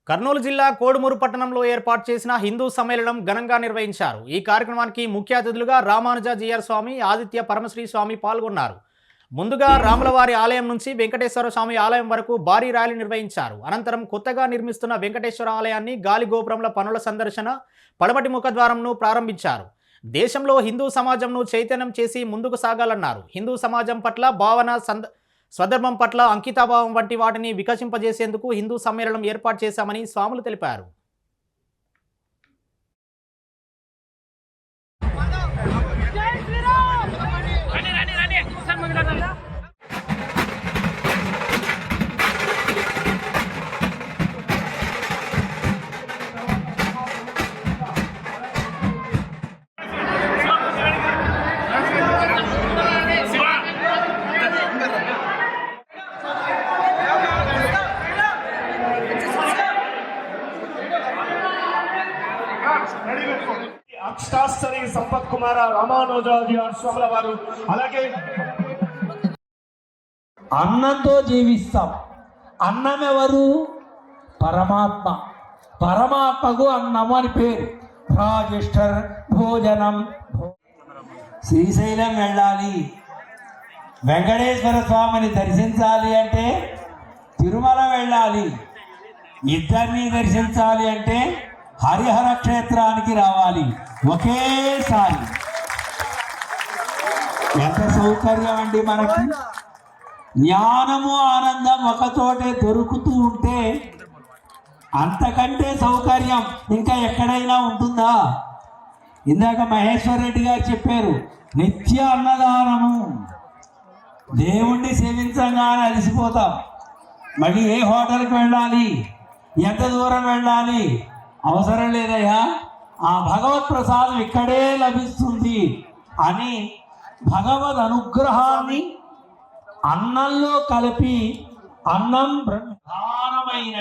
కర్నూలు జిల్లా కోడుమూరు పట్టణంలో ఏర్పాటు చేసిన హిందూ సమ్మేళనం ఘనంగా నిర్వహించారు. ఈ కార్యక్రమానికి ముఖ్య అతిథులుగా రామానుజ జీఆర్ స్వామి, ఆదిత్య పరమశ్రీ స్వామి పాల్గొన్నారు. ముందుగా రాములవారి ఆలయం నుంచి వెంకటేశ్వర స్వామి ఆలయం వరకు భారీ ర్యాలీ నిర్వహించారు. అనంతరం కొత్తగా నిర్మిస్తున్న వెంకటేశ్వర ఆలయాన్ని, గాలి గోపురంల పనుల సందర్శన, పడమటి ముఖద్వారంను ప్రారంభించారు. దేశంలో హిందూ సమాజంను చైతన్యం చేసి ముందుకు సాగాలన్నారు. హిందూ సమాజం పట్ల భావన, స్వధర్మం పట్ల అంకితాభావం వంటి వాటిని వికసింపజేసేందుకు హిందూ సమ్మేళనం ఏర్పాటు చేశామని స్వాములు తెలిపారు. అక్షాస్తరి సంపత్ కుమార రామానుజాది స్వాముల వారు అలాగే అన్నంతో జీవిస్తాం. అన్నం ఎవరు? పరమాత్మ. పరమాత్మకు అన్నం అని పేరు. రాజిస్టర్ భోజనం. శ్రీశైలం వెళ్ళాలి, వెంకటేశ్వర స్వామిని దర్శించాలి అంటే తిరుమల వెళ్ళాలి, ఇద్దరిని దర్శించాలి అంటే హరిహర క్షేత్రానికి రావాలి ఒకేసారి. ఎంత సౌకర్యం అండి మనకి! జ్ఞానము ఆనందం ఒకచోటే దొరుకుతూ ఉంటే అంతకంటే సౌకర్యం ఇంకా ఎక్కడైనా ఉంటుందా? ఇందాక మహేశ్వర్ రెడ్డి గారు చెప్పారు, నిత్య అన్నదానము. దేవుణ్ణి సేవించగానే అలసిపోతాం. మళ్ళీ ఏ హోటల్కి వెళ్ళాలి, ఎంత దూరం వెళ్ళాలి అవసరం లేదయ్యా, ఆ భగవత్ ప్రసాదం ఇక్కడే లభిస్తుంది అని భగవద్ అనుగ్రహాన్ని అన్నంలో కలిపి, అన్నం బ్రహ్మాండమైన